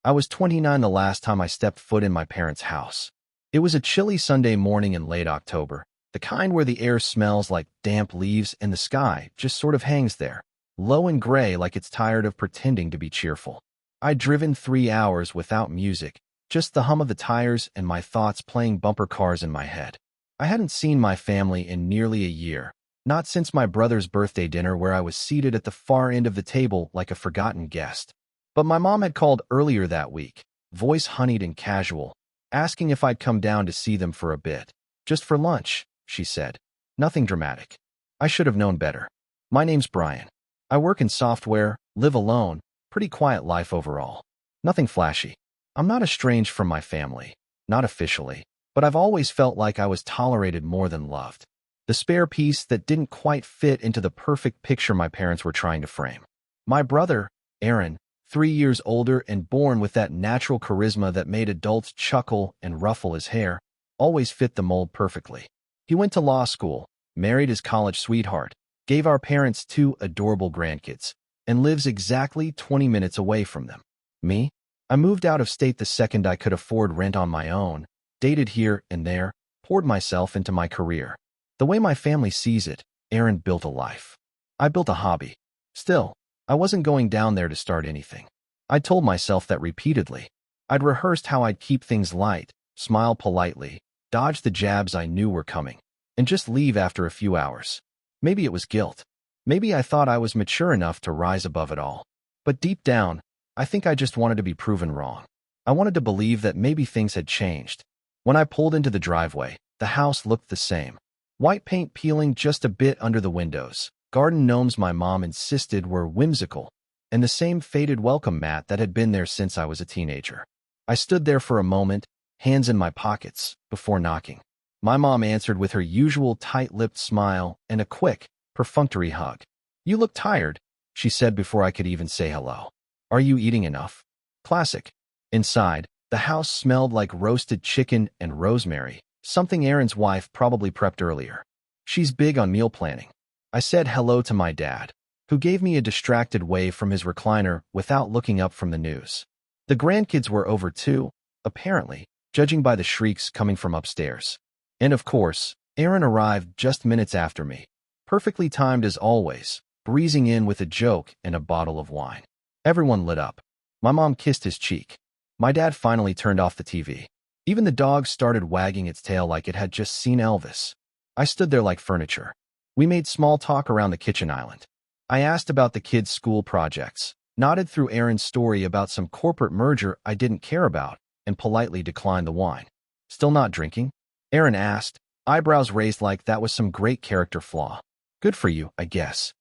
I was 29 the last time I stepped foot in my parents' house. It was a chilly Sunday morning in late October, the kind where the air smells like damp leaves and the sky just sort of hangs there, low and gray like it's tired of pretending to be cheerful. I'd driven 3 hours without music, just the hum of the tires and my thoughts playing bumper cars in my head. I hadn't seen my family in nearly a year, not since my brother's birthday dinner where I was seated at the far end of the table like a forgotten guest. But my mom had called earlier that week, voice honeyed and casual, asking if I'd come down to see them for a bit. Just for lunch, she said. Nothing dramatic. I should have known better. My name's Brian. I work in software, live alone, pretty quiet life overall. Nothing flashy. I'm not estranged from my family, not officially, but I've always felt like I was tolerated more than loved. The spare piece that didn't quite fit into the perfect picture my parents were trying to frame. My brother, Aaron, 3 years older and born with that natural charisma that made adults chuckle and ruffle his hair, always fit the mold perfectly. He went to law school, married his college sweetheart, gave our parents 2 adorable grandkids, and lives exactly 20 minutes away from them. Me? I moved out of state the second I could afford rent on my own, dated here and there, poured myself into my career. The way my family sees it, Aaron built a life. I built a hobby. Still, I wasn't going down there to start anything. I told myself that repeatedly. I'd rehearsed how I'd keep things light, smile politely, dodge the jabs I knew were coming, and just leave after a few hours. Maybe it was guilt. Maybe I thought I was mature enough to rise above it all. But deep down, I think I just wanted to be proven wrong. I wanted to believe that maybe things had changed. When I pulled into the driveway, the house looked the same. White paint peeling just a bit under the windows, garden gnomes my mom insisted were whimsical, and the same faded welcome mat that had been there since I was a teenager. I stood there for a moment, hands in my pockets, before knocking. My mom answered with her usual tight-lipped smile and a quick, perfunctory hug. "You look tired," she said before I could even say hello. "Are you eating enough?" Classic. Inside, the house smelled like roasted chicken and rosemary, something Aaron's wife probably prepped earlier. She's big on meal planning. I said hello to my dad, who gave me a distracted wave from his recliner without looking up from the news. The grandkids were over too, apparently, judging by the shrieks coming from upstairs. And of course, Aaron arrived just minutes after me, perfectly timed as always, breezing in with a joke and a bottle of wine. Everyone lit up. My mom kissed his cheek. My dad finally turned off the TV. Even the dog started wagging its tail like it had just seen Elvis. I stood there like furniture. We made small talk around the kitchen island. I asked about the kids' school projects, nodded through Aaron's story about some corporate merger I didn't care about, and politely declined the wine. "Still not drinking?" Aaron asked, eyebrows raised like that was some great character flaw. "Good for you, I guess."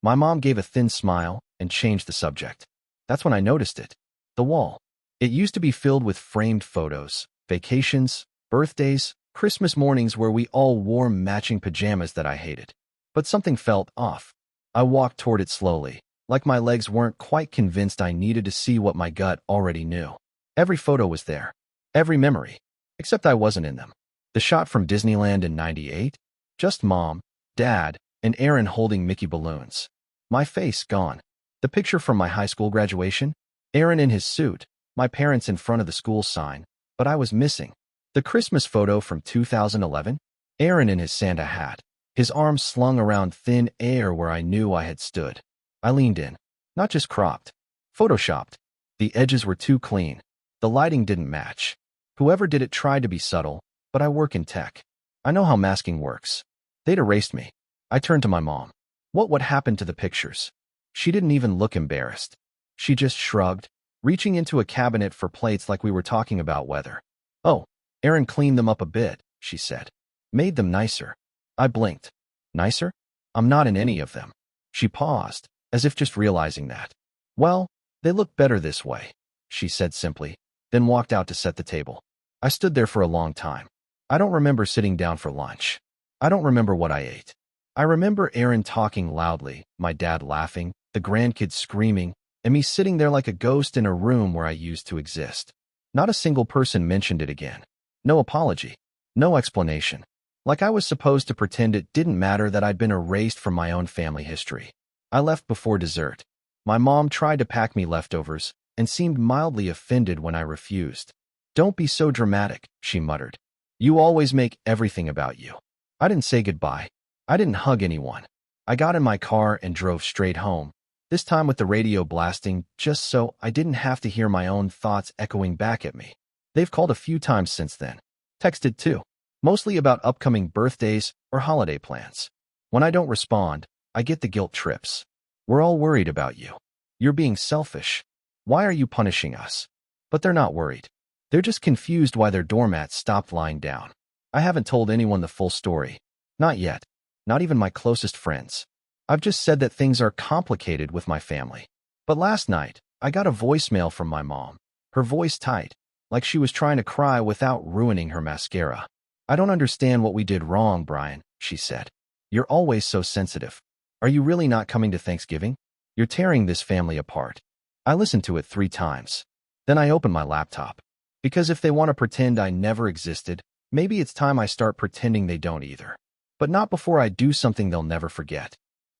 My mom gave a thin smile and changed the subject. That's when I noticed it. The wall. It used to be filled with framed photos, vacations, birthdays, Christmas mornings where we all wore matching pajamas that I hated. But something felt off. I walked toward it slowly, like my legs weren't quite convinced I needed to see what my gut already knew. Every photo was there. Every memory. Except I wasn't in them. The shot from Disneyland in '98? Just mom, dad, and Aaron holding Mickey balloons. My face gone. The picture from my high school graduation? Aaron in his suit, my parents in front of the school sign, but I was missing. The Christmas photo from 2011? Aaron in his Santa hat, his arms slung around thin air where I knew I had stood. I leaned in. Not just cropped. Photoshopped. The edges were too clean. The lighting didn't match. Whoever did it tried to be subtle, but I work in tech. I know how masking works. They'd erased me. I turned to my mom. What would happen to the pictures? She didn't even look embarrassed. She just shrugged, reaching into a cabinet for plates like we were talking about weather. "Oh, Aaron cleaned them up a bit," she said. "Made them nicer." I blinked. "Nicer? I'm not in any of them." She paused, as if just realizing that. "Well, they look better this way," she said simply, then walked out to set the table. I stood there for a long time. I don't remember sitting down for lunch. I don't remember what I ate. I remember Aaron talking loudly, my dad laughing, the grandkids screaming, and me sitting there like a ghost in a room where I used to exist. Not a single person mentioned it again. No apology. No explanation. Like I was supposed to pretend it didn't matter that I'd been erased from my own family history. I left before dessert. My mom tried to pack me leftovers, and seemed mildly offended when I refused. "Don't be so dramatic," she muttered. "You always make everything about you." I didn't say goodbye. I didn't hug anyone. I got in my car and drove straight home, this time with the radio blasting just so I didn't have to hear my own thoughts echoing back at me. They've called a few times since then. Texted too, mostly about upcoming birthdays or holiday plans. When I don't respond, I get the guilt trips. "We're all worried about you. You're being selfish. Why are you punishing us?" But they're not worried. They're just confused why their doormat stopped lying down. I haven't told anyone the full story. Not yet. Not even my closest friends. I've just said that things are complicated with my family. But last night, I got a voicemail from my mom. Her voice tight, like she was trying to cry without ruining her mascara. "I don't understand what we did wrong, Brian," she said. "You're always so sensitive. Are you really not coming to Thanksgiving? You're tearing this family apart." I listened to it 3 times. Then I opened my laptop. Because if they want to pretend I never existed, maybe it's time I start pretending they don't either. But not before I do something they'll never forget.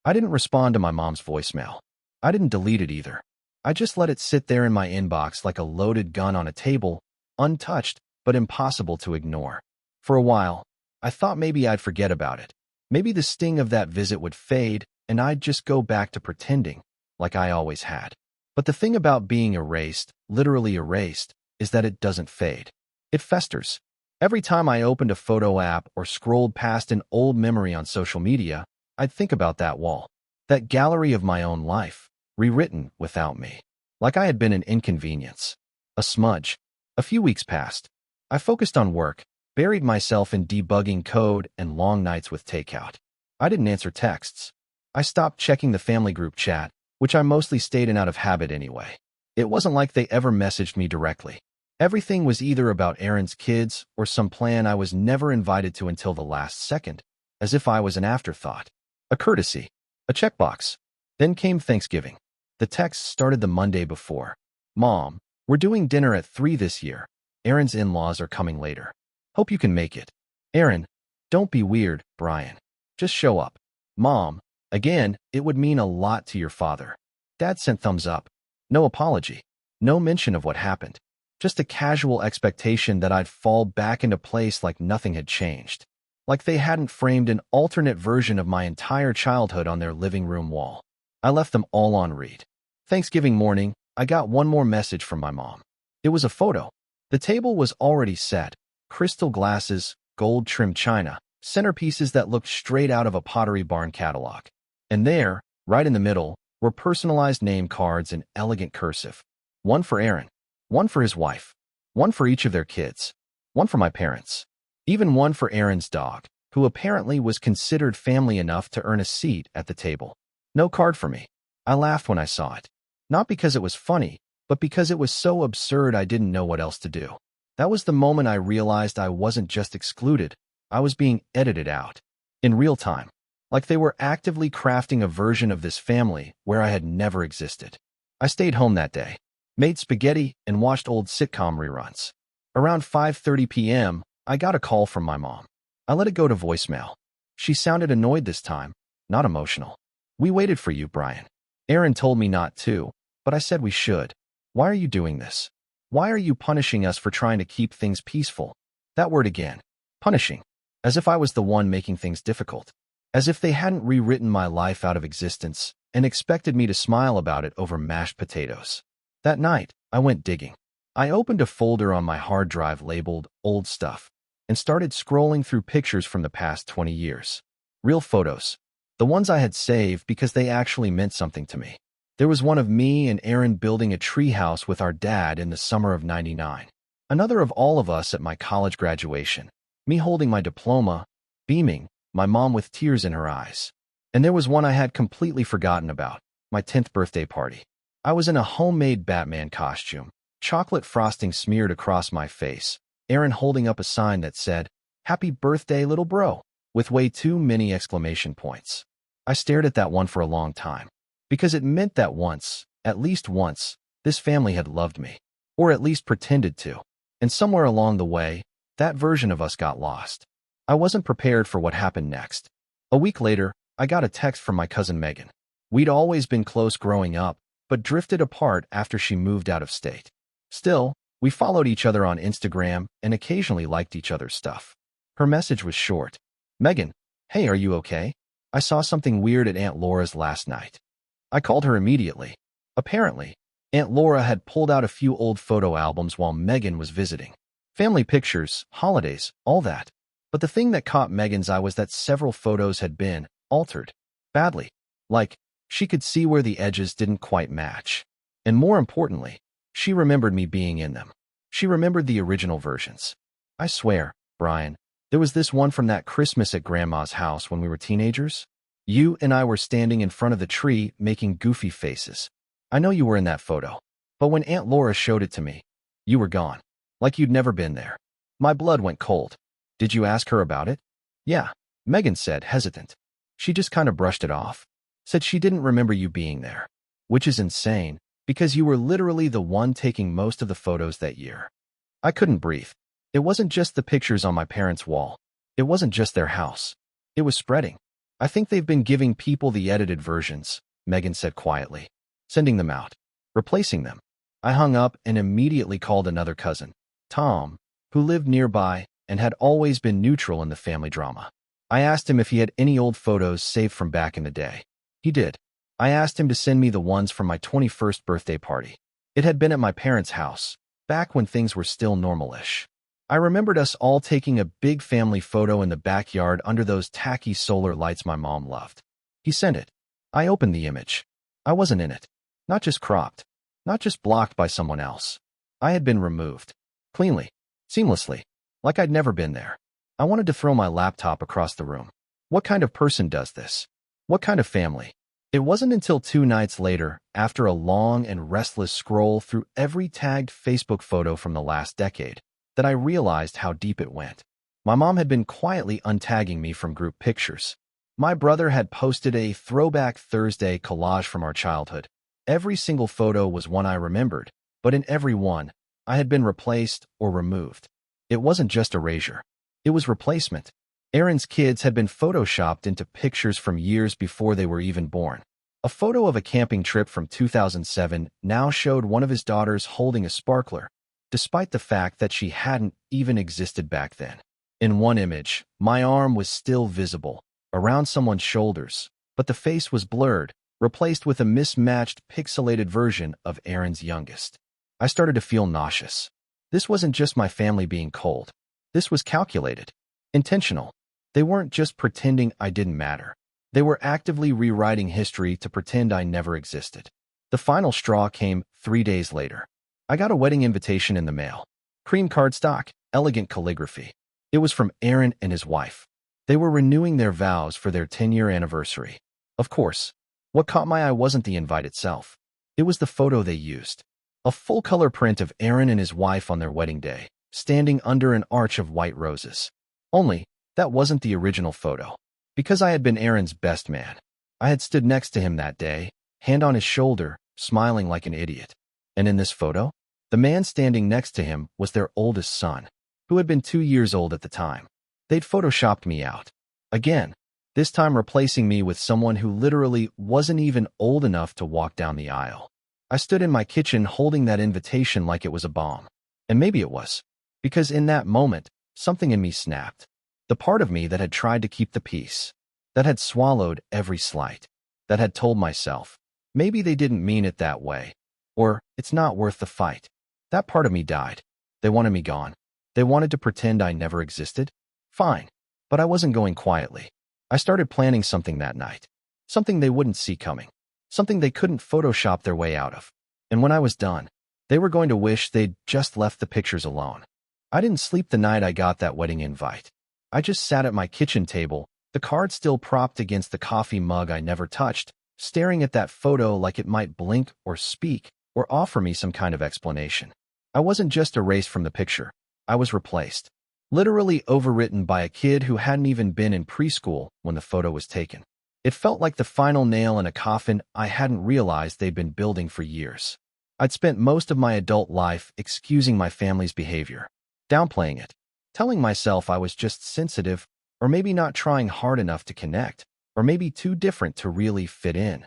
I didn't respond to my mom's voicemail. I didn't delete it either. I just let it sit there in my inbox like a loaded gun on a table, untouched, but impossible to ignore. For a while, I thought maybe I'd forget about it. Maybe the sting of that visit would fade, and I'd just go back to pretending, like I always had. But the thing about being erased, literally erased, is that it doesn't fade. It festers. Every time I opened a photo app or scrolled past an old memory on social media, I'd think about that wall, that gallery of my own life, rewritten without me. Like I had been an inconvenience, a smudge. A few weeks passed. I focused on work, buried myself in debugging code and long nights with takeout. I didn't answer texts. I stopped checking the family group chat, which I mostly stayed in out of habit anyway. It wasn't like they ever messaged me directly. Everything was either about Aaron's kids or some plan I was never invited to until the last second, as if I was an afterthought. A courtesy. A checkbox. Then came Thanksgiving. The text started the Monday before. "Mom, we're doing dinner at 3 this year. Aaron's in-laws are coming later. Hope you can make it. Aaron, don't be weird, Brian. Just show up. Mom, again, it would mean a lot to your father." Dad sent thumbs up. No apology. No mention of what happened. Just a casual expectation that I'd fall back into place like nothing had changed. Like they hadn't framed an alternate version of my entire childhood on their living room wall. I left them all on read. Thanksgiving morning, I got one more message from my mom. It was a photo. The table was already set. Crystal glasses, gold-trimmed china, centerpieces that looked straight out of a Pottery Barn catalog. And there, right in the middle, were personalized name cards in elegant cursive. One for Aaron. One for his wife. One for each of their kids. One for my parents. Even one for Aaron's dog, who apparently was considered family enough to earn a seat at the table. No card for me. I laughed when I saw it. Not because it was funny, but because it was so absurd I didn't know what else to do. That was the moment I realized I wasn't just excluded, I was being edited out. In real time. Like they were actively crafting a version of this family where I had never existed. I stayed home that day, made spaghetti, and watched old sitcom reruns. Around 5:30 p.m., I got a call from my mom. I let it go to voicemail. She sounded annoyed this time, not emotional. "We waited for you, Brian. Aaron told me not to, but I said we should. Why are you doing this? Why are you punishing us for trying to keep things peaceful?" That word again. Punishing. As if I was the one making things difficult. As if they hadn't rewritten my life out of existence and expected me to smile about it over mashed potatoes. That night, I went digging. I opened a folder on my hard drive labeled Old Stuff and started scrolling through pictures from the past 20 years. Real photos. The ones I had saved because they actually meant something to me. There was one of me and Aaron building a treehouse with our dad in the summer of '99. Another of all of us at my college graduation. Me holding my diploma, beaming, my mom with tears in her eyes. And there was one I had completely forgotten about, my 10th birthday party. I was in a homemade Batman costume, chocolate frosting smeared across my face, Aaron holding up a sign that said, "Happy birthday, little bro," with way too many exclamation points. I stared at that one for a long time, because it meant that once, at least once, this family had loved me, or at least pretended to. And somewhere along the way, that version of us got lost. I wasn't prepared for what happened next. A week later, I got a text from my cousin Megan. We'd always been close growing up, but drifted apart after she moved out of state. Still, we followed each other on Instagram and occasionally liked each other's stuff. Her message was short. Megan, hey, are you okay? I saw something weird at Aunt Laura's last night. I called her immediately. Apparently, Aunt Laura had pulled out a few old photo albums while Megan was visiting. Family pictures, holidays, all that. But the thing that caught Megan's eye was that several photos had been altered. Badly. Like, she could see where the edges didn't quite match. And more importantly, she remembered me being in them. She remembered the original versions. I swear, Brian, there was this one from that Christmas at Grandma's house when we were teenagers. You and I were standing in front of the tree making goofy faces. I know you were in that photo. But when Aunt Laura showed it to me, you were gone. Like you'd never been there. My blood went cold. Did you ask her about it? Yeah, Megan said, hesitant. She just kind of brushed it off. Said she didn't remember you being there. Which is insane, because you were literally the one taking most of the photos that year. I couldn't breathe. It wasn't just the pictures on my parents' wall. It wasn't just their house. It was spreading. I think they've been giving people the edited versions, Megan said quietly. Sending them out. Replacing them. I hung up and immediately called another cousin, Tom, who lived nearby and had always been neutral in the family drama. I asked him if he had any old photos saved from back in the day. He did. I asked him to send me the ones from my 21st birthday party. It had been at my parents' house, back when things were still normal-ish. I remembered us all taking a big family photo in the backyard under those tacky solar lights my mom loved. He sent it. I opened the image. I wasn't in it. Not just cropped. Not just blocked by someone else. I had been removed. Cleanly. Seamlessly. Like I'd never been there. I wanted to throw my laptop across the room. What kind of person does this? What kind of family? It wasn't until 2 nights later, after a long and restless scroll through every tagged Facebook photo from the last decade, that I realized how deep it went. My mom had been quietly untagging me from group pictures. My brother had posted a Throwback Thursday collage from our childhood. Every single photo was one I remembered, but in every one, I had been replaced or removed. It wasn't just erasure. It was replacement. Aaron's kids had been photoshopped into pictures from years before they were even born. A photo of a camping trip from 2007 now showed one of his daughters holding a sparkler, despite the fact that she hadn't even existed back then. In one image, my arm was still visible, around someone's shoulders, but the face was blurred, replaced with a mismatched, pixelated version of Aaron's youngest. I started to feel nauseous. This wasn't just my family being cold. This was calculated. Intentional. They weren't just pretending I didn't matter. They were actively rewriting history to pretend I never existed. The final straw came 3 days later. I got a wedding invitation in the mail. Cream cardstock, elegant calligraphy. It was from Aaron and his wife. They were renewing their vows for their 10-year anniversary. Of course, what caught my eye wasn't the invite itself. It was the photo they used. A full-color print of Aaron and his wife on their wedding day, standing under an arch of white roses. Only, that wasn't the original photo. Because I had been Aaron's best man. I had stood next to him that day, hand on his shoulder, smiling like an idiot. And in this photo, the man standing next to him was their oldest son, who had been 2 years old at the time. They'd photoshopped me out. Again, this time replacing me with someone who literally wasn't even old enough to walk down the aisle. I stood in my kitchen holding that invitation like it was a bomb. And maybe it was. Because in that moment, something in me snapped. The part of me that had tried to keep the peace, that had swallowed every slight, that had told myself, maybe they didn't mean it that way, or it's not worth the fight. That part of me died. They wanted me gone. They wanted to pretend I never existed. Fine. But I wasn't going quietly. I started planning something that night. Something they wouldn't see coming. Something they couldn't Photoshop their way out of. And when I was done, they were going to wish they'd just left the pictures alone. I didn't sleep the night I got that wedding invite. I just sat at my kitchen table, the card still propped against the coffee mug I never touched, staring at that photo like it might blink or speak or offer me some kind of explanation. I wasn't just erased from the picture. I was replaced. Literally overwritten by a kid who hadn't even been in preschool when the photo was taken. It felt like the final nail in a coffin I hadn't realized they'd been building for years. I'd spent most of my adult life excusing my family's behavior, downplaying it, telling myself I was just sensitive, or maybe not trying hard enough to connect, or maybe too different to really fit in.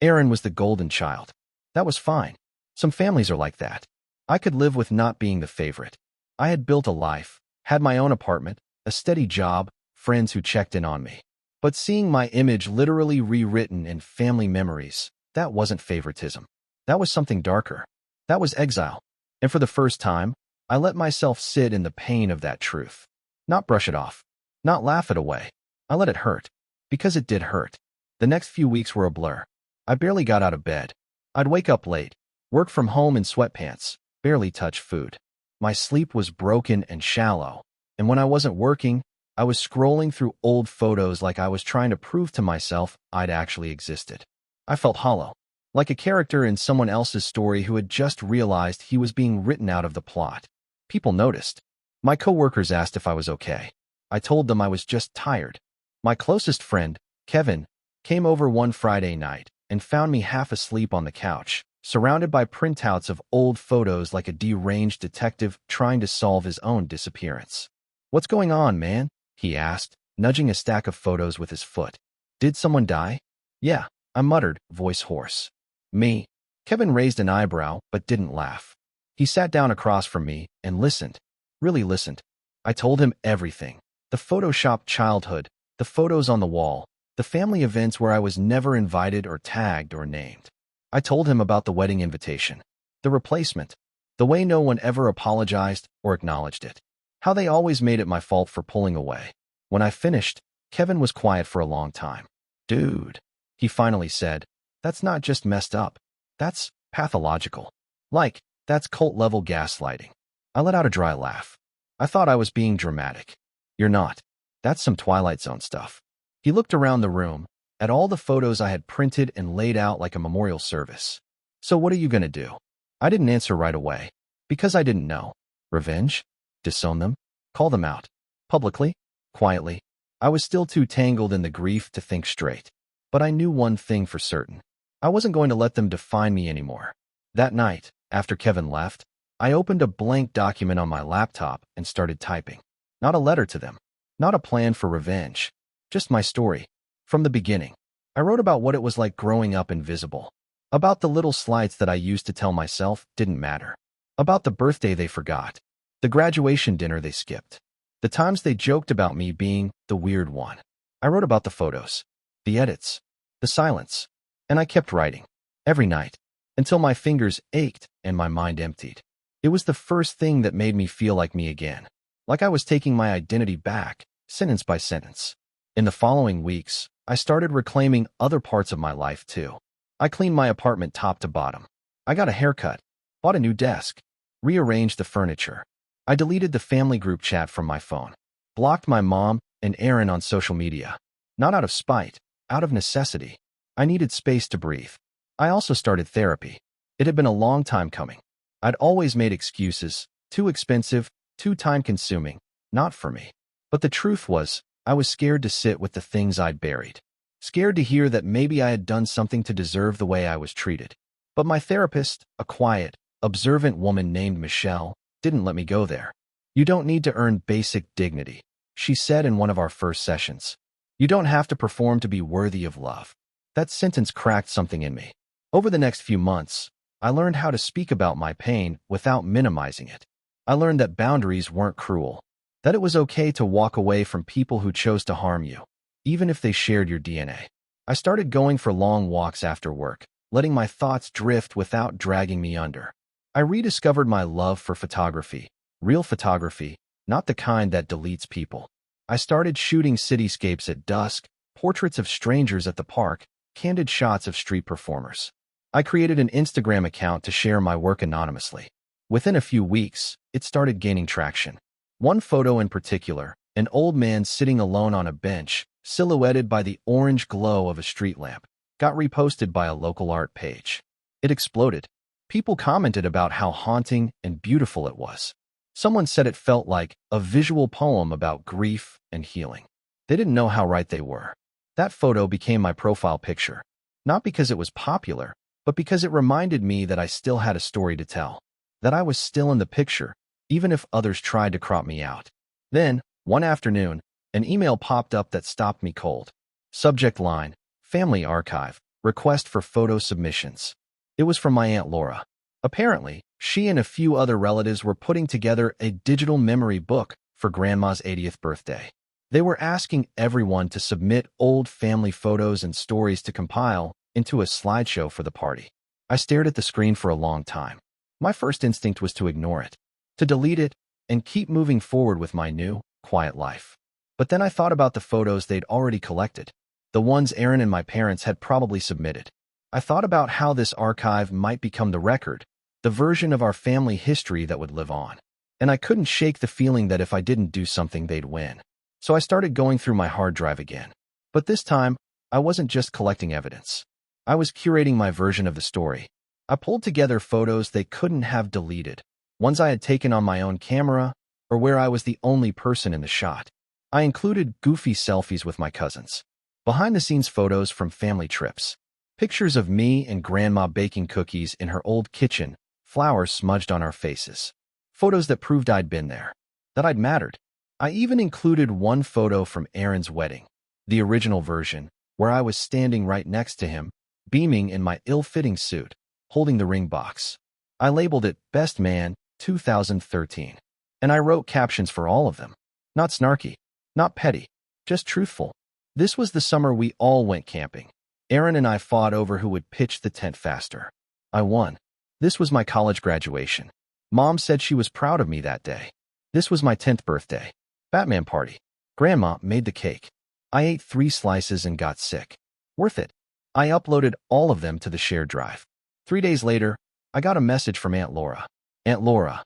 Aaron was the golden child. That was fine. Some families are like that. I could live with not being the favorite. I had built a life, had my own apartment, a steady job, friends who checked in on me. But seeing my image literally rewritten in family memories, that wasn't favoritism. That was something darker. That was exile. And for the first time, I let myself sit in the pain of that truth. Not brush it off. Not laugh it away. I let it hurt. Because it did hurt. The next few weeks were a blur. I barely got out of bed. I'd wake up late, work from home in sweatpants, barely touch food. My sleep was broken and shallow. And when I wasn't working, I was scrolling through old photos like I was trying to prove to myself I'd actually existed. I felt hollow, like a character in someone else's story who had just realized he was being written out of the plot. People noticed. My coworkers asked if I was okay. I told them I was just tired. My closest friend, Kevin, came over one Friday night and found me half asleep on the couch, surrounded by printouts of old photos like a deranged detective trying to solve his own disappearance. "What's going on, man?" he asked, nudging a stack of photos with his foot. "Did someone die?" "Yeah," I muttered, voice hoarse. "Me?" Kevin raised an eyebrow, but didn't laugh. He sat down across from me and listened. Really listened. I told him everything. The photoshopped childhood, the photos on the wall, the family events where I was never invited or tagged or named. I told him about the wedding invitation, the replacement, the way no one ever apologized or acknowledged it, how they always made it my fault for pulling away. When I finished, Kevin was quiet for a long time. "Dude," he finally said, "that's not just messed up. That's pathological. Like, that's cult-level gaslighting." I let out a dry laugh. I thought I was being dramatic. "You're not. That's some Twilight Zone stuff." He looked around the room, at all the photos I had printed and laid out like a memorial service. "So what are you gonna do?" I didn't answer right away, because I didn't know. Revenge? Disown them? Call them out? Publicly? Quietly? I was still too tangled in the grief to think straight. But I knew one thing for certain. I wasn't going to let them define me anymore. That night, after Kevin left, I opened a blank document on my laptop and started typing. Not a letter to them. Not a plan for revenge. Just my story. From the beginning. I wrote about what it was like growing up invisible. About the little slights that I used to tell myself didn't matter. About the birthday they forgot. The graduation dinner they skipped. The times they joked about me being the weird one. I wrote about the photos. The edits. The silence. And I kept writing. Every night. Until my fingers ached and my mind emptied. It was the first thing that made me feel like me again. Like I was taking my identity back, sentence by sentence. In the following weeks, I started reclaiming other parts of my life too. I cleaned my apartment top to bottom. I got a haircut, bought a new desk, rearranged the furniture. I deleted the family group chat from my phone, blocked my mom and Aaron on social media. Not out of spite, out of necessity. I needed space to breathe. I also started therapy. It had been a long time coming. I'd always made excuses, too expensive, too time-consuming, not for me. But the truth was, I was scared to sit with the things I'd buried. Scared to hear that maybe I had done something to deserve the way I was treated. But my therapist, a quiet, observant woman named Michelle, didn't let me go there. "You don't need to earn basic dignity," she said in one of our first sessions. "You don't have to perform to be worthy of love." That sentence cracked something in me. Over the next few months, I learned how to speak about my pain without minimizing it. I learned that boundaries weren't cruel, that it was okay to walk away from people who chose to harm you, even if they shared your DNA. I started going for long walks after work, letting my thoughts drift without dragging me under. I rediscovered my love for photography, real photography, not the kind that deletes people. I started shooting cityscapes at dusk, portraits of strangers at the park, candid shots of street performers. I created an Instagram account to share my work anonymously. Within a few weeks, it started gaining traction. One photo in particular, an old man sitting alone on a bench, silhouetted by the orange glow of a street lamp, got reposted by a local art page. It exploded. People commented about how haunting and beautiful it was. Someone said it felt like a visual poem about grief and healing. They didn't know how right they were. That photo became my profile picture, not because it was popular, but because it reminded me that I still had a story to tell, that I was still in the picture, even if others tried to crop me out. Then, one afternoon, an email popped up that stopped me cold. Subject line, Family Archive, request for photo submissions. It was from my Aunt Laura. Apparently, she and a few other relatives were putting together a digital memory book for Grandma's 80th birthday. They were asking everyone to submit old family photos and stories to compile into a slideshow for the party. I stared at the screen for a long time. My first instinct was to ignore it, to delete it, and keep moving forward with my new, quiet life. But then I thought about the photos they'd already collected, the ones Aaron and my parents had probably submitted. I thought about how this archive might become the record, the version of our family history that would live on. And I couldn't shake the feeling that if I didn't do something, they'd win. So I started going through my hard drive again. But this time, I wasn't just collecting evidence. I was curating my version of the story. I pulled together photos they couldn't have deleted, ones I had taken on my own camera, or where I was the only person in the shot. I included goofy selfies with my cousins, behind-the-scenes photos from family trips, pictures of me and Grandma baking cookies in her old kitchen, flowers smudged on our faces, photos that proved I'd been there, that I'd mattered. I even included one photo from Aaron's wedding, the original version, where I was standing right next to him, beaming in my ill-fitting suit, holding the ring box. I labeled it Best Man 2013, and I wrote captions for all of them. Not snarky, not petty, just truthful. This was the summer we all went camping. Aaron and I fought over who would pitch the tent faster. I won. This was my college graduation. Mom said she was proud of me that day. This was my 10th birthday. Batman party. Grandma made the cake. I ate 3 slices and got sick. Worth it. I uploaded all of them to the shared drive. 3 days later, I got a message from Aunt Laura. Aunt Laura,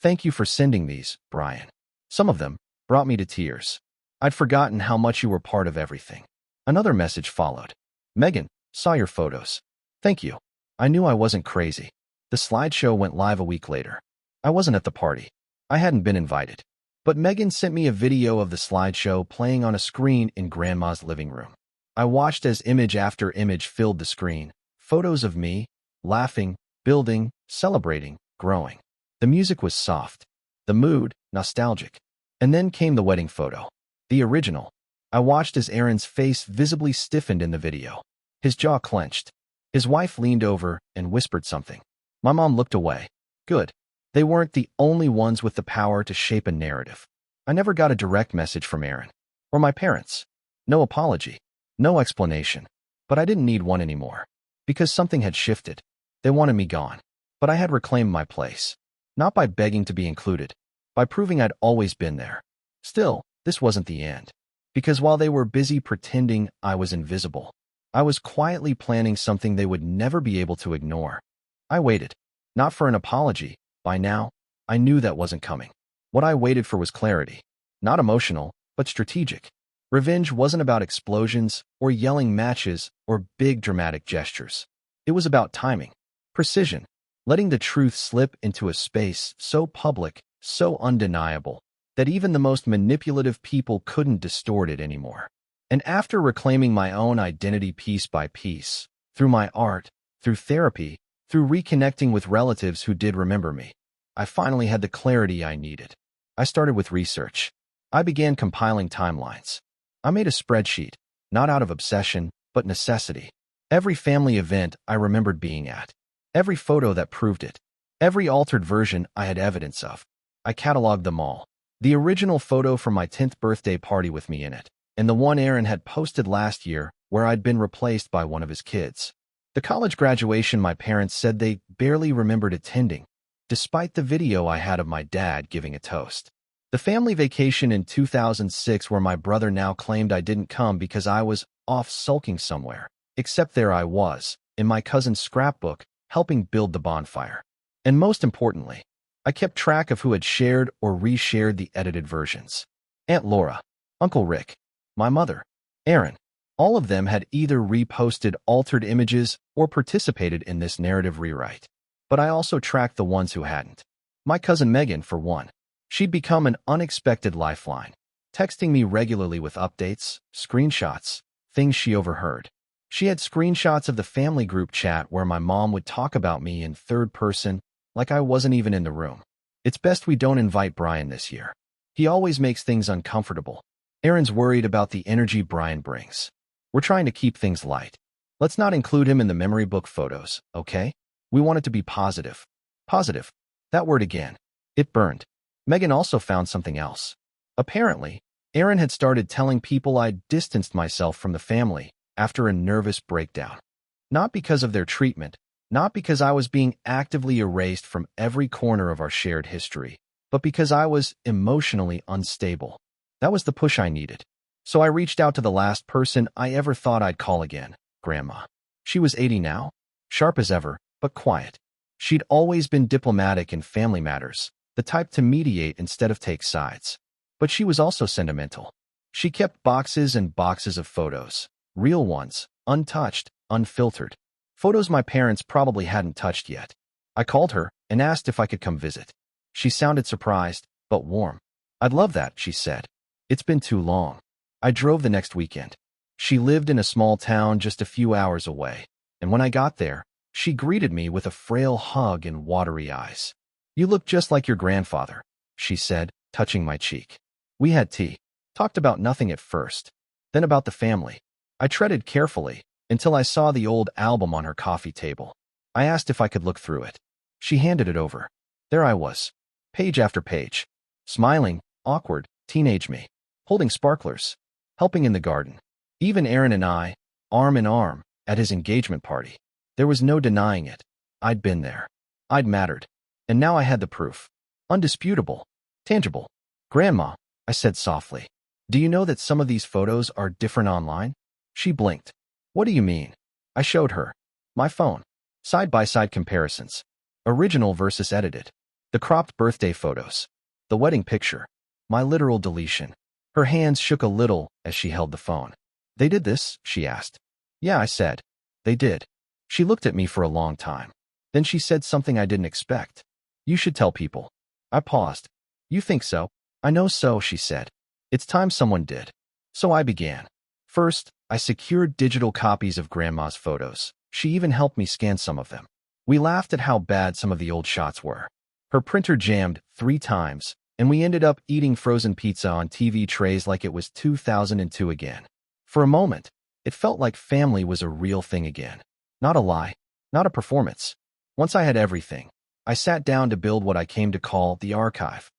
thank you for sending these, Brian. Some of them brought me to tears. I'd forgotten how much you were part of everything. Another message followed. Megan, saw your photos. Thank you. I knew I wasn't crazy. The slideshow went live a week later. I wasn't at the party. I hadn't been invited. But Megan sent me a video of the slideshow playing on a screen in Grandma's living room. I watched as image after image filled the screen. Photos of me, laughing, building, celebrating, growing. The music was soft. The mood, nostalgic. And then came the wedding photo. The original. I watched as Aaron's face visibly stiffened in the video. His jaw clenched. His wife leaned over and whispered something. My mom looked away. Good. They weren't the only ones with the power to shape a narrative. I never got a direct message from Aaron. Or my parents. No apology. No explanation. But I didn't need one anymore. Because something had shifted. They wanted me gone. But I had reclaimed my place. Not by begging to be included. By proving I'd always been there. Still, this wasn't the end. Because while they were busy pretending I was invisible, I was quietly planning something they would never be able to ignore. I waited. Not for an apology. By now, I knew that wasn't coming. What I waited for was clarity. Not emotional, but strategic. Revenge wasn't about explosions, or yelling matches, or big dramatic gestures. It was about timing. Precision. Letting the truth slip into a space so public, so undeniable, that even the most manipulative people couldn't distort it anymore. And after reclaiming my own identity piece by piece, through my art, through therapy, through reconnecting with relatives who did remember me, I finally had the clarity I needed. I started with research. I began compiling timelines. I made a spreadsheet, not out of obsession, but necessity. Every family event I remembered being at. Every photo that proved it. Every altered version I had evidence of. I cataloged them all. The original photo from my 10th birthday party with me in it, and the one Aaron had posted last year where I'd been replaced by one of his kids. The college graduation my parents said they barely remembered attending, despite the video I had of my dad giving a toast. The family vacation in 2006 where my brother now claimed I didn't come because I was off sulking somewhere, except there I was, in my cousin's scrapbook, helping build the bonfire. And most importantly, I kept track of who had shared or reshared the edited versions. Aunt Laura, Uncle Rick, my mother, Aaron. All of them had either reposted altered images or participated in this narrative rewrite. But I also tracked the ones who hadn't. My cousin Megan, for one. She'd become an unexpected lifeline, texting me regularly with updates, screenshots, things she overheard. She had screenshots of the family group chat where my mom would talk about me in third person, like I wasn't even in the room. It's best we don't invite Brian this year. He always makes things uncomfortable. Aaron's worried about the energy Brian brings. We're trying to keep things light. Let's not include him in the memory book photos, okay? We wanted to be positive. Positive. That word again. It burned. Megan also found something else. Apparently, Erin had started telling people I'd distanced myself from the family after a nervous breakdown. Not because of their treatment, not because I was being actively erased from every corner of our shared history, but because I was emotionally unstable. That was the push I needed. So I reached out to the last person I ever thought I'd call again, Grandma. She was 80 now, sharp as ever, but quiet. She'd always been diplomatic in family matters, the type to mediate instead of take sides. But she was also sentimental. She kept boxes and boxes of photos, real ones, untouched, unfiltered. Photos my parents probably hadn't touched yet. I called her and asked if I could come visit. She sounded surprised, but warm. I'd love that, she said. It's been too long. I drove the next weekend. She lived in a small town just a few hours away, and when I got there, she greeted me with a frail hug and watery eyes. You look just like your grandfather, she said, touching my cheek. We had tea, talked about nothing at first, then about the family. I treaded carefully until I saw the old album on her coffee table. I asked if I could look through it. She handed it over. There I was, page after page, smiling, awkward, teenage me, holding sparklers, helping in the garden. Even Erin and I, arm in arm, at his engagement party. There was no denying it. I'd been there. I'd mattered. And now I had the proof. Undisputable. Tangible. Grandma, I said softly, do you know that some of these photos are different online? She blinked. What do you mean? I showed her. My phone. Side-by-side comparisons. Original versus edited. The cropped birthday photos. The wedding picture. My literal deletion. Her hands shook a little as she held the phone. They did this? She asked. Yeah, I said. They did. She looked at me for a long time. Then she said something I didn't expect. You should tell people. I paused. You think so? I know so, she said. It's time someone did. So I began. First, I secured digital copies of Grandma's photos. She even helped me scan some of them. We laughed at how bad some of the old shots were. Her printer jammed 3 times, and we ended up eating frozen pizza on TV trays like it was 2002 again. For a moment, it felt like family was a real thing again. Not a lie, not a performance. Once I had everything, I sat down to build what I came to call the archive.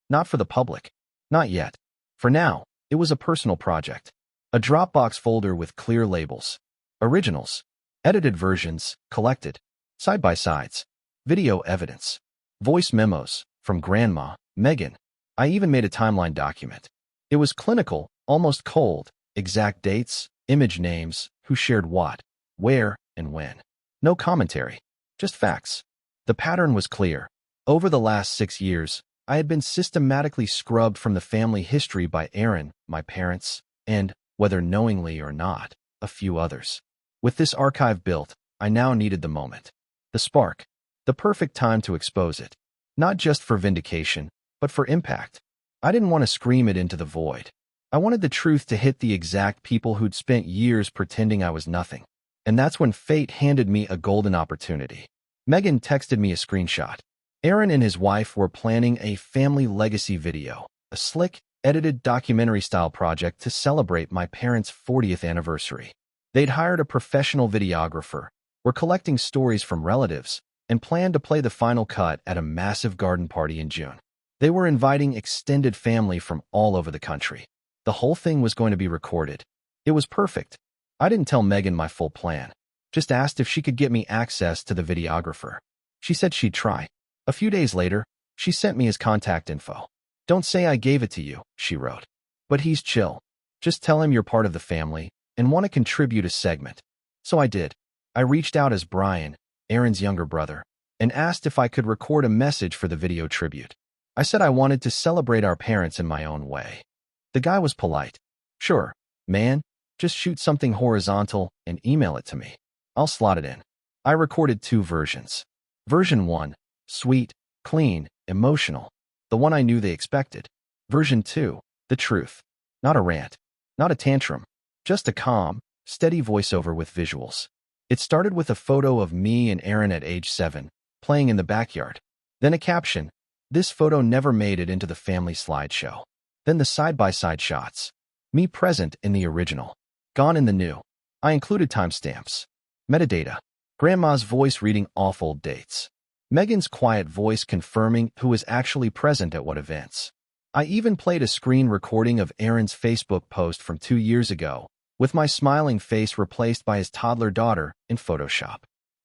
Not for the public. Not yet. For now, it was a personal project. A Dropbox folder with clear labels. Originals. Edited versions, collected. Side-by-sides. Video evidence. Voice memos, from Grandma, Megan. I even made a timeline document. It was clinical, almost cold. Exact dates, image names, who shared what, where, and when. No commentary. Just facts. The pattern was clear. Over the last 6 years, I had been systematically scrubbed from the family history by Erin, my parents, and, whether knowingly or not, a few others. With this archive built, I now needed the moment. The spark. The perfect time to expose it. Not just for vindication, but for impact. I didn't want to scream it into the void. I wanted the truth to hit the exact people who'd spent years pretending I was nothing. And that's when fate handed me a golden opportunity. Megan texted me a screenshot. Erin and his wife were planning a family legacy video, a slick, edited documentary-style project to celebrate my parents' 40th anniversary. They'd hired a professional videographer, were collecting stories from relatives, and planned to play the final cut at a massive garden party in June. They were inviting extended family from all over the country. The whole thing was going to be recorded. It was perfect. I didn't tell Megan my full plan. Just asked if she could get me access to the videographer. She said she'd try. A few days later, she sent me his contact info. Don't say I gave it to you, she wrote. But he's chill. Just tell him you're part of the family and want to contribute a segment. So I did. I reached out as Brian, Erin's younger brother, and asked if I could record a message for the video tribute. I said I wanted to celebrate our parents in my own way. The guy was polite. Sure, man, just shoot something horizontal and email it to me. I'll slot it in. I recorded 2 versions. Version 1, sweet, clean, emotional. The one I knew they expected. Version 2, the truth. Not a rant. Not a tantrum. Just a calm, steady voiceover with visuals. It started with a photo of me and Erin at age 7, playing in the backyard. Then a caption. This photo never made it into the family slideshow. Then the side-by-side shots. Me present in the original. Gone in the new. I included timestamps. Metadata. Grandma's voice reading off old dates. Megan's quiet voice confirming who was actually present at what events. I even played a screen recording of Aaron's Facebook post from 2 years ago, with my smiling face replaced by his toddler daughter in Photoshop.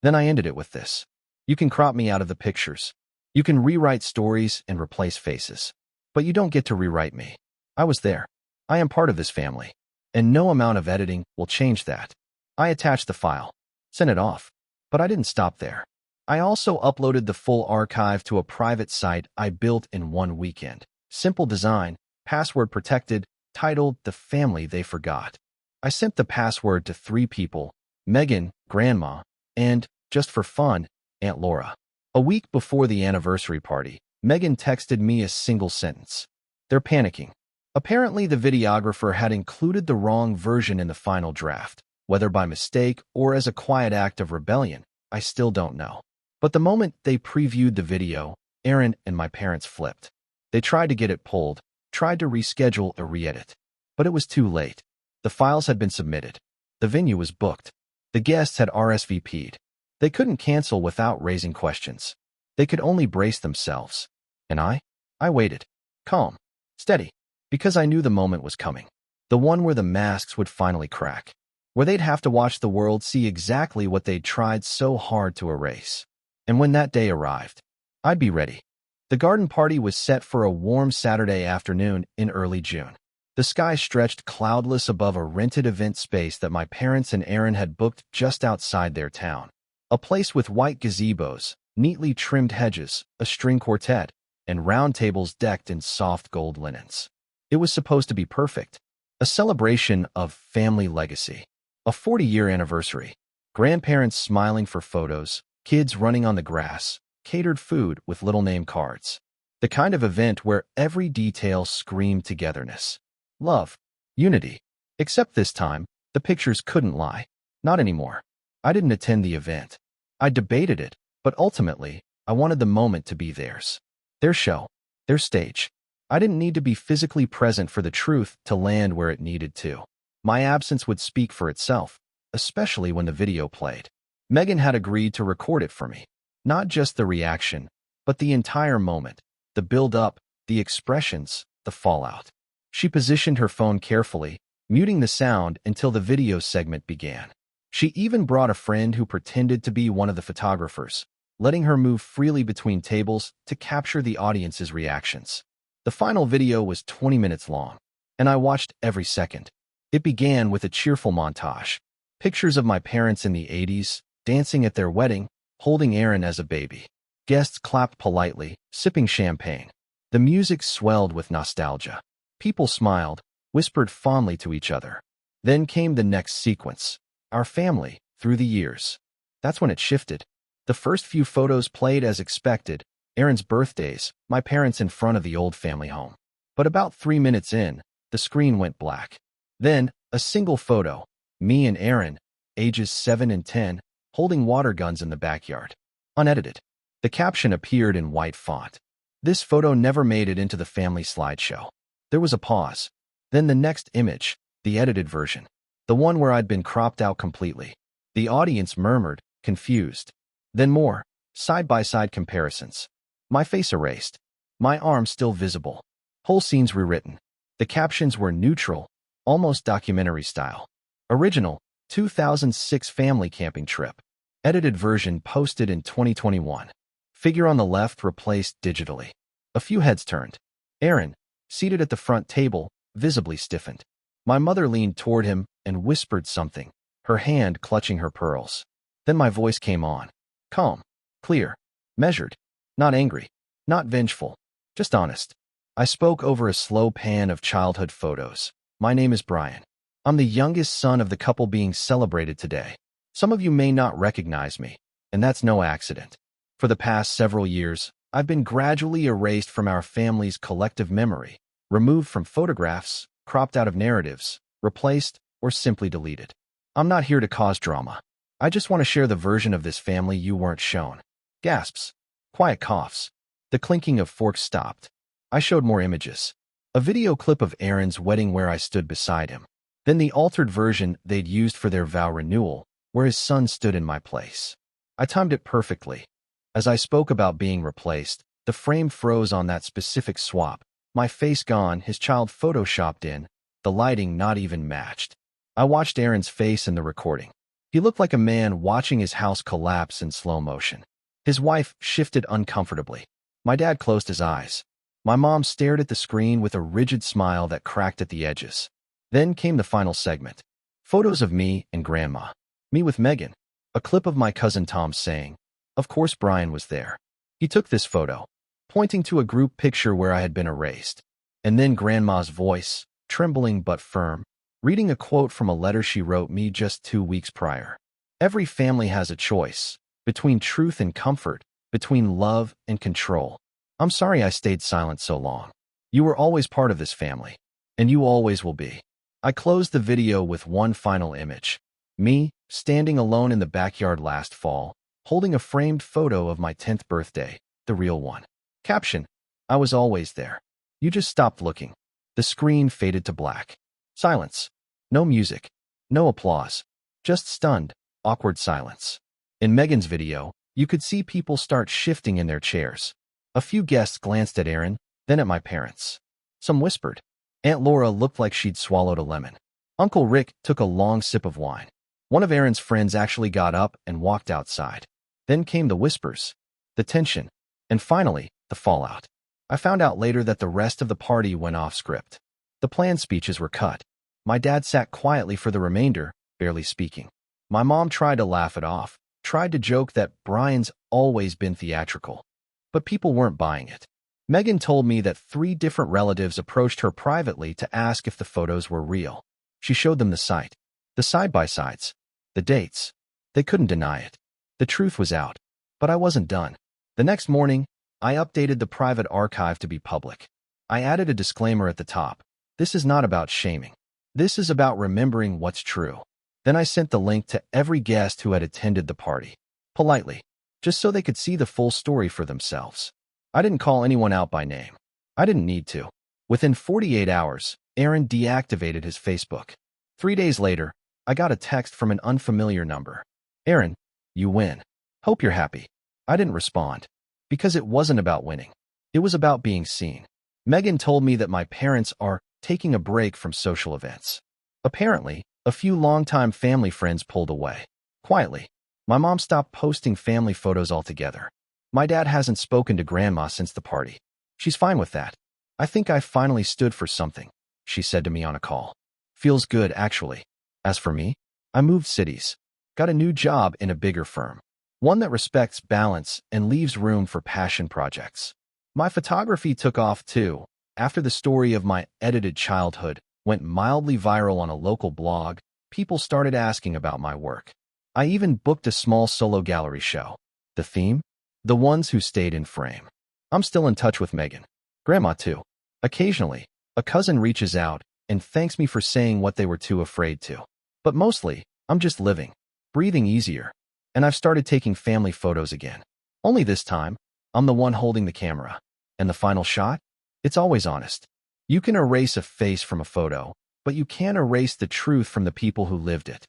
Then I ended it with this. You can crop me out of the pictures. You can rewrite stories and replace faces. But you don't get to rewrite me. I was there. I am part of this family. And no amount of editing will change that. I attached the file. Sent it off. But I didn't stop there. I also uploaded the full archive to a private site I built in one weekend. Simple design, password protected, titled The Family They Forgot. I sent the password to 3 people, Megan, Grandma, and, just for fun, Aunt Laura. A week before the anniversary party, Megan texted me a single sentence. They're panicking. Apparently, the videographer had included the wrong version in the final draft. Whether by mistake or as a quiet act of rebellion, I still don't know. But the moment they previewed the video, Aaron and my parents flipped. They tried to get it pulled, tried to reschedule or re-edit. But it was too late. The files had been submitted. The venue was booked. The guests had RSVP'd. They couldn't cancel without raising questions. They could only brace themselves. And I waited. Calm. Steady. Because I knew the moment was coming. The one where the masks would finally crack. Where they'd have to watch the world see exactly what they'd tried so hard to erase. And when that day arrived, I'd be ready. The garden party was set for a warm Saturday afternoon in early June. The sky stretched cloudless above a rented event space that my parents and Aaron had booked just outside their town. A place with white gazebos, neatly trimmed hedges, a string quartet, and round tables decked in soft gold linens. It was supposed to be perfect. A celebration of family legacy. A 40-year anniversary. Grandparents smiling for photos, kids running on the grass, catered food with little name cards. The kind of event where every detail screamed togetherness. Love. Unity. Except this time, the pictures couldn't lie. Not anymore. I didn't attend the event. I debated it, but ultimately, I wanted the moment to be theirs. Their show. Their stage. I didn't need to be physically present for the truth to land where it needed to. My absence would speak for itself, especially when the video played. Megan had agreed to record it for me. Not just the reaction, but the entire moment. The build-up, the expressions, the fallout. She positioned her phone carefully, muting the sound until the video segment began. She even brought a friend who pretended to be one of the photographers, letting her move freely between tables to capture the audience's reactions. The final video was 20 minutes long, and I watched every second. It began with a cheerful montage. Pictures of my parents in the 80s, dancing at their wedding, holding Aaron as a baby. Guests clapped politely, sipping champagne. The music swelled with nostalgia. People smiled, whispered fondly to each other. Then came the next sequence. Our family, through the years. That's when it shifted. The first few photos played as expected. Aaron's birthdays, my parents in front of the old family home. But about 3 minutes in, the screen went black. Then, a single photo. Me and Aaron, ages 7 and 10, holding water guns in the backyard. Unedited. The caption appeared in white font. This photo never made it into the family slideshow. There was a pause. Then the next image, the edited version. The one where I'd been cropped out completely. The audience murmured, confused. Then more, side-by-side comparisons. My face erased. My arm still visible. Whole scenes rewritten. The captions were neutral, almost documentary style. Original, 2006 family camping trip. Edited version posted in 2021. Figure on the left replaced digitally. A few heads turned. Aaron, seated at the front table, visibly stiffened. My mother leaned toward him and whispered something, her hand clutching her pearls. Then my voice came on. Calm, clear, measured, not angry, not vengeful, just honest. I spoke over a slow pan of childhood photos. My name is Brian. I'm the youngest son of the couple being celebrated today. Some of you may not recognize me, and that's no accident. For the past several years, I've been gradually erased from our family's collective memory, removed from photographs, cropped out of narratives, replaced, or simply deleted. I'm not here to cause drama. I just want to share the version of this family you weren't shown. Gasps. Quiet coughs. The clinking of forks stopped. I showed more images. A video clip of Aaron's wedding where I stood beside him. Then the altered version they'd used for their vow renewal, where his son stood in my place. I timed it perfectly. As I spoke about being replaced, the frame froze on that specific swap. My face gone, his child photoshopped in, the lighting not even matched. I watched Aaron's face in the recording. He looked like a man watching his house collapse in slow motion. His wife shifted uncomfortably. My dad closed his eyes. My mom stared at the screen with a rigid smile that cracked at the edges. Then came the final segment. Photos of me and Grandma. Me with Megan. A clip of my cousin Tom saying, "Of course Brian was there. He took this photo," pointing to a group picture where I had been erased. And then Grandma's voice, trembling but firm, reading a quote from a letter she wrote me just 2 weeks prior. "Every family has a choice, between truth and comfort, between love and control. I'm sorry I stayed silent so long. You were always part of this family, and you always will be." I closed the video with one final image. Me, standing alone in the backyard last fall, holding a framed photo of my 10th birthday, the real one. Caption: "I was always there. You just stopped looking." The screen faded to black. Silence. No music. No applause. Just stunned, awkward silence. In Megan's video, you could see people start shifting in their chairs. A few guests glanced at Aaron, then at my parents. Some whispered. Aunt Laura looked like she'd swallowed a lemon. Uncle Rick took a long sip of wine. One of Aaron's friends actually got up and walked outside. Then came the whispers, the tension, and finally, the fallout. I found out later that the rest of the party went off script. The planned speeches were cut. My dad sat quietly for the remainder, barely speaking. My mom tried to laugh it off, tried to joke that Brian's always been theatrical. But people weren't buying it. Megan told me that 3 different relatives approached her privately to ask if the photos were real. She showed them the site, the side-by-sides, the dates. They couldn't deny it. The truth was out. But I wasn't done. The next morning, I updated the private archive to be public. I added a disclaimer at the top. This is not about shaming. This is about remembering what's true. Then I sent the link to every guest who had attended the party. Politely. Just so they could see the full story for themselves. I didn't call anyone out by name. I didn't need to. Within 48 hours, Aaron deactivated his Facebook. 3 days later, I got a text from an unfamiliar number. "Aaron, you win. Hope you're happy." I didn't respond. Because it wasn't about winning. It was about being seen. Megan told me that my parents are taking a break from social events. Apparently, a few longtime family friends pulled away. Quietly, my mom stopped posting family photos altogether. My dad hasn't spoken to Grandma since the party. She's fine with that. "I think I finally stood for something," she said to me on a call. "Feels good, actually." As for me, I moved cities. Got a new job in a bigger firm. One that respects balance and leaves room for passion projects. My photography took off too, after the story of my edited childhood went mildly viral on a local blog. People started asking about my work. I even booked a small solo gallery show. The theme? The ones who stayed in frame. I'm still in touch with Megan. Grandma too. Occasionally, a cousin reaches out and thanks me for saying what they were too afraid to. But mostly, I'm just living, breathing easier. And I've started taking family photos again. Only this time, I'm the one holding the camera. And the final shot? It's always honest. You can erase a face from a photo, but you can't erase the truth from the people who lived it.